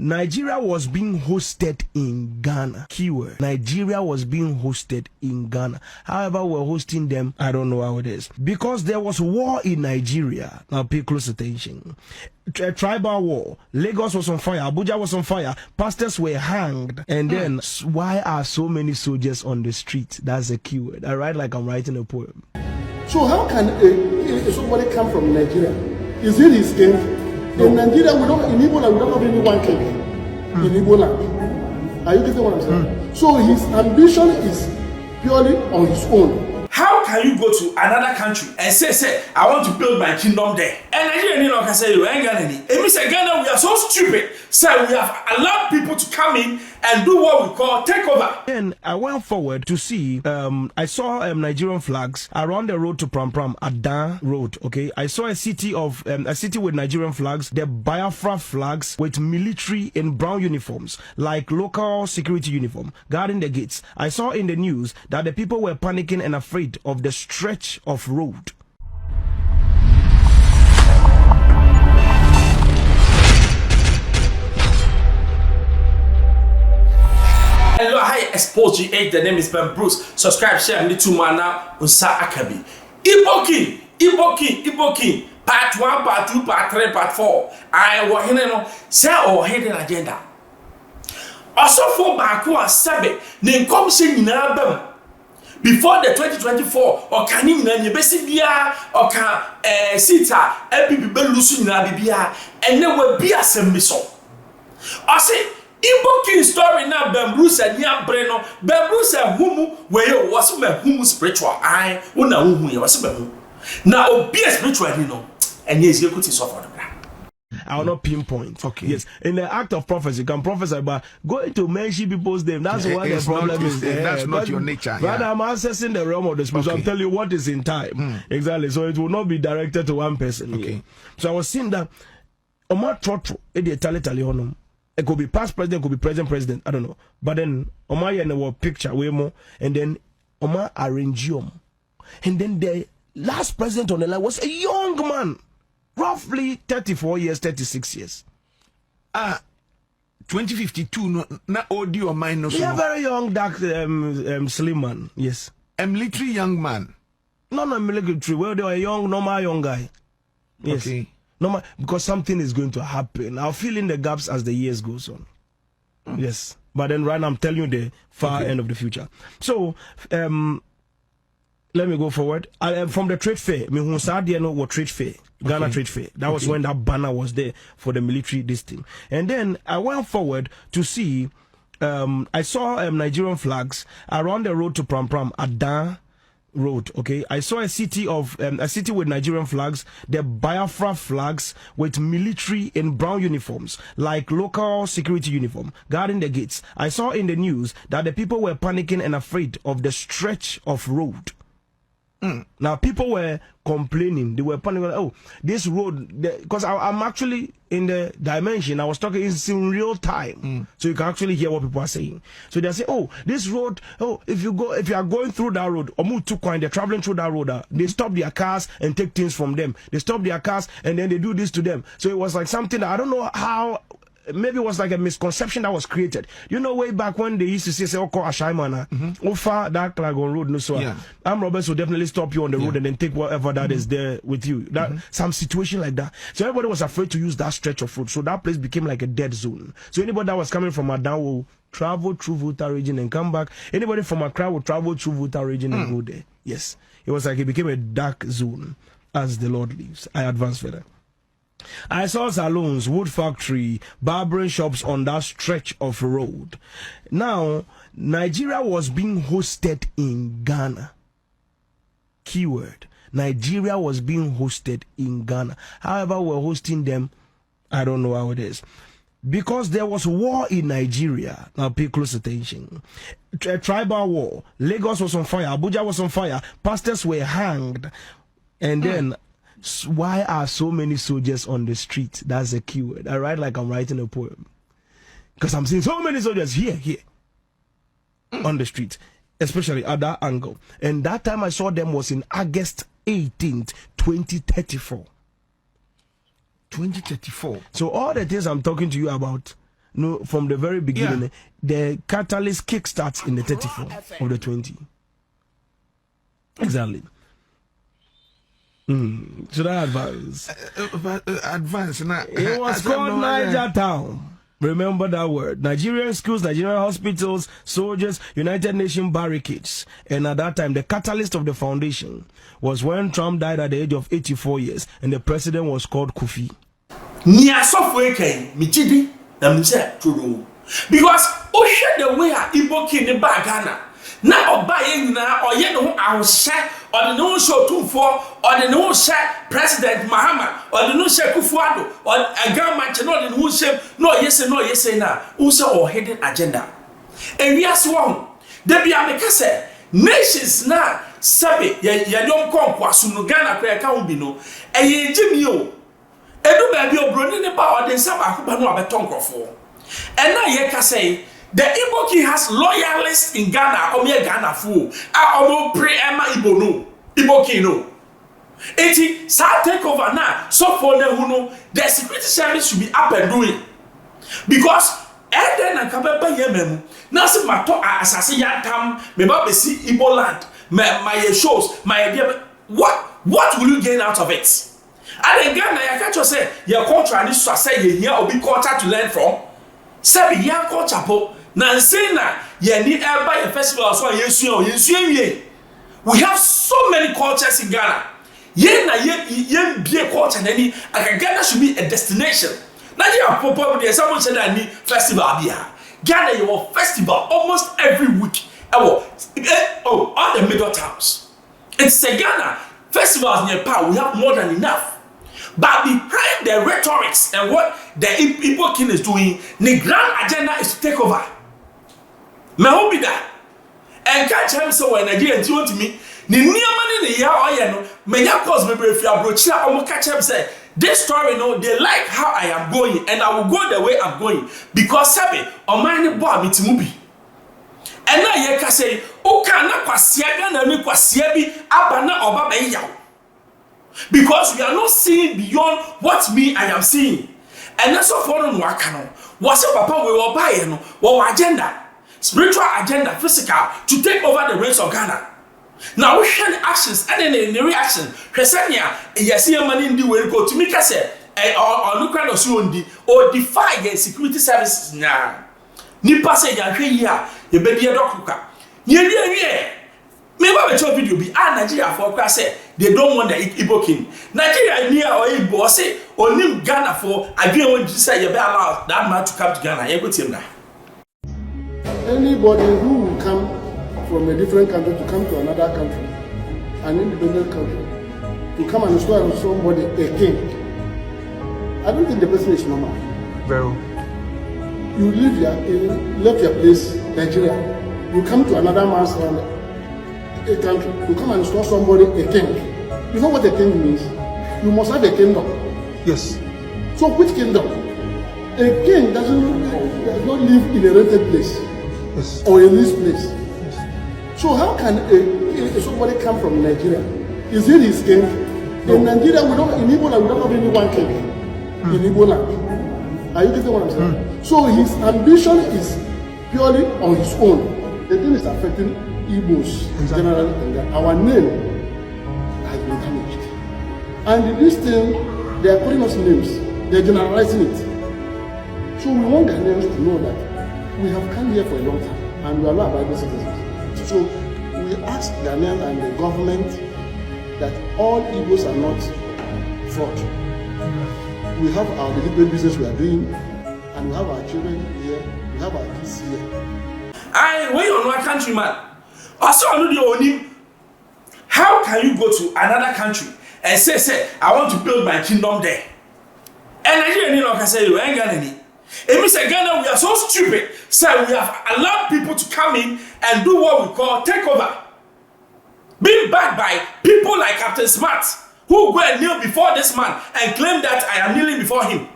Nigeria was being hosted in Ghana. Keyword. Nigeria was being hosted in Ghana. However, we're hosting them. I don't know how it is. Because there was war in Nigeria. Now pay close attention. A tribal war. Lagos was on fire. Abuja was on fire. Pastors were hanged. And then, why are so many soldiers on the street? That's a keyword. I write like I'm writing a poem. So how can somebody come from Nigeria? Is it his king? In Nigeria, in Igbo land, we don't have any one king in Igbo land. Are you getting what I'm saying? So his ambition is purely on his own. How can you go to another country and say, I want to build my kingdom there? And Nigerian can say, you ain't Ghana. It means Ghana, we are so stupid. So we have allowed people to come in and do what we call takeover. Then I went forward to see, I saw Nigerian flags around the road to Pram Adan Road. Okay, I saw a city with Nigerian flags, the Biafra flags with military in brown uniforms, like local security uniform, guarding the gates. I saw in the news that the people were panicking and afraid of the stretch of road. Hello, hi, Xposed GH. The name is Ben Bruce. Subscribe, share, and little man now. Unsa Akabi. Igbo King. Part 1, Part 2, Part 3, Part 4. I was here no. Say or hidden agenda. Also for Baku Sabe. Then come say in album. Before the 2024, or can you name Besibia, or can Sita, LPP Belusu Bibia, and there will be a semiso. I say, Igbo King story now, Ben Bruce and Nia Breno, Ben Bruce and Humu, where you was my Humu spiritual, I, Una Humu, was a now, be a spiritual, you know, and yes, you could suffer. I will not pinpoint. Okay. Yes. In the act of prophecy, you can prophesy, but going to mention people's name, that's what the problem is. That's not your nature. But I'm accessing the realm of the spirit. So I'm telling you what is in time. Exactly. So it will not be directed to one person. Okay. So I was seeing that Omar Trotro, it could be past president, it could be present president, I don't know. But then Omar Yenewa picture way more, and then Omar Arrangium. And then the last president on the line was a young man. Roughly 34 years, 36 years. 2052, not audio minus. Yeah, very young, dark, slim man. Yes. A military young man. No, military. Well, they were young, normal young guy. Yes. Okay. Normal, because something is going to happen. I'll fill in the gaps as the years goes on. Yes. But then right now I'm telling you the far end of the future. So, let me go forward. From the trade fair, trade fair, Ghana trade fair. That was when that banner was there for the military this thing. And then I went forward to see, I saw Nigerian flags around the road to Pram Adan Road. Okay, I saw a city with Nigerian flags, the Biafra flags with military in brown uniforms, like local security uniform, guarding the gates. I saw in the news that the people were panicking and afraid of the stretch of road. Now people were complaining, they were panicking, oh, this road, because I'm actually in the dimension, I was talking in real time, so you can actually hear what people are saying. So they say, oh, this road, oh, if you are going through that road, or they're traveling through that road, they stop their cars and take things from them. They stop their cars and then they do this to them. So it was like something that I don't know how. Maybe it was like a misconception that was created. You know, way back when they used to say, "Oh, Ashaimana, Ofa that like on road, no so." Armed robbers will definitely stop you on the road and then take whatever that is there with you. That some situation like that. So everybody was afraid to use that stretch of road. So that place became like a dead zone. So anybody that was coming from Adan will travel through Volta region and come back. Anybody from Accra will travel through Volta region and go there. Yes, it was like it became a dark zone as the Lord lives. I advance further. I saw salons, wood factory, barbering shops on that stretch of road. Now, Nigeria was being hosted in Ghana. Keyword. Nigeria was being hosted in Ghana. However, we're hosting them. I don't know how it is. Because there was war in Nigeria. Now pay close attention. A tribal war. Lagos was on fire. Abuja was on fire. Pastors were hanged. And then, why are so many soldiers on the street? That's a keyword. I write like I'm writing a poem. Because I'm seeing so many soldiers here, on the street. Especially at that angle. And that time I saw them was in August 18th, 2034. 2034. So all the things I'm talking to you about, no, from the very beginning, the catalyst kickstarts in the 34 of the 20. Exactly. Should I advance? Advance. It was called Niger Town. Remember that word. Nigerian schools, Nigerian hospitals, soldiers, United Nations barricades. And at that time, the catalyst of the foundation was when Trump died at the age of 84 years, and the president was called Kofi. Because the way Igbo king in Ghana. Now, buying now, or yet no, I will share, or the no show 2-4, or the no share President Mahama, or the no share Kufuado, or a government, no, the no share, no, yes, now, also or hidden agenda. And we are sworn, there be a say, nations now, Sabi, ya don't come, Kwasunu Ghana, where can be no, and ye Jimmy, Edu baby, or Brunin about the Saba, who are a tongue for. And now ye can say, the Igbo king has loyalists in Ghana, or Ghana fool. I pray Emma Igbo no. Igbo king no. Eti sa take over now. So for them who know, the security service should be up and doing. Because Eden and Kabeba Yememu, Nasi Mato assassin Yantam, Meba Besi Igbo land, my shows, my idea. What will you gain out of it? And in Ghana, I can't just say your culture and this say you here or be culture to learn from. Sebi young culture po. Nansena, ye need a festival so we have so many cultures in Ghana. Ye be a culture and any Ghana should be a destination. Now you are probably someone said I need festival here. Ghana you have festival almost every week. All the middle towns. It's a Ghana festivals near power, we have more than enough. But behind the rhetorics and what the Igbo king is doing, the grand agenda is to take over. Me who be that? And catch him so when Nigerian want to me, ni money ni ya oye no, me ya cause me if you approach ya or catch him say, this story no, they like how I am going and I will go the way I'm going because sabi o mine boy me timubi. And now ye can say, o can na kwasia ga na me kwasia bi abana oba be yaw. Because we are not seeing beyond what me I am seeing. And that's what for no waka no. What's your papa we will buy no, what agenda? Spiritual agenda, physical, to take over the reins of Ghana. Now we share the actions and then the reaction. Presenia, yes, your money in the way go to make us say, or look at us or defy the security services now. Nipa say ya here, you baby a doctor. Yeah. Maybe I show video be Nigeria for class say they don't want the Igbo king. Nigeria near or Igbo say or name Ghana for I didn't want to say you better allow that man to come to Ghana. You go to him now. Anybody who will come from a different country to come to another country, an independent country, to come and install on somebody a king, I don't think the person is normal. Very. You left your place, Nigeria, you come to another man's a country, you come and install somebody a king. You know what a king means? You must have a kingdom. Yes. So which kingdom? A king does not live in a rented place. Yes. Or in this place. Yes. So how can somebody come from Nigeria? Is it his king? No. In Nigeria, in Igbo land, we don't have only one king. In Igbo land. Are you getting what I'm saying? So his ambition is purely on his own. The thing is affecting Igbos generally, and our name has been damaged. And this thing, they are calling us names. They are generalizing it. So we want Ghanaians to know that we have come here for a long time and we are not Bible citizens. So we ask Ghanaians and the government that all Igbos are not fraud. We have our deliberate business we are doing, and we have our children here, we have our kids here. When you're not a countryman, also I know the only. How can you go to another country and say, I want to build my kingdom there? And Nigeria, you can say, you ain't got any. It means in Ghana, we are so stupid, so we have allowed people to come in and do what we call takeover. Being backed by people like Captain Smart, who go and kneel before this man and claim that I am kneeling before him.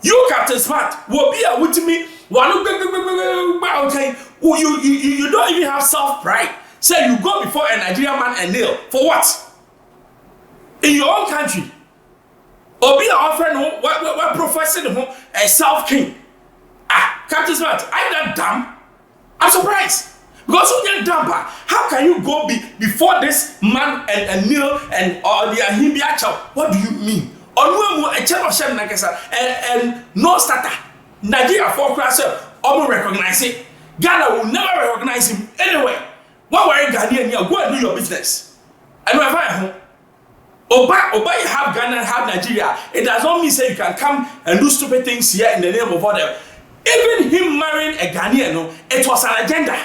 You, Captain Smart, will be a with me. Okay, you don't even have self-pride. Say you go before a Nigerian man and kneel. For what? In your own country. Or be an offering what professing a self-king. Captain Smart, I'm not dumb. I'm surprised. Because when you're dumb, how can you go before this man and kneel and or the Ahimia child? What do you mean? On a channel of Shem Nakasa and no starter. Nigeria for class, almost recognize it. Ghana will never recognize him anyway. Why were you Ghanaian here? Go and do your business. And when I home. Oba, you have Ghana, have Nigeria. It does not mean say you can come and do stupid things here in the name of whatever. Even him marrying a Ghanaian, it was an agenda.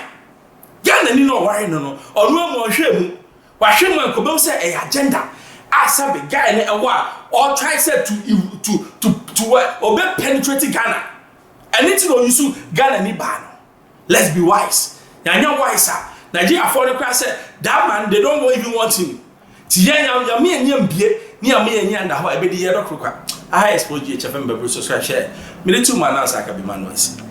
Ghana ni no worry no. Or no more shame. Wa shame man ko be say a agenda. Asa be guy na ewa or try say to what obe penetrate Ghana. And it no use Ghana ni ban. Let's be wise. Yanya wise. Nigeria for the class said that man they don't even want him. Tiya ya me enyam bie ni am ye nya nda ho e be di ye do krokwa. I expose you chefem be subscribe share. Me the two man answer ka be man noise.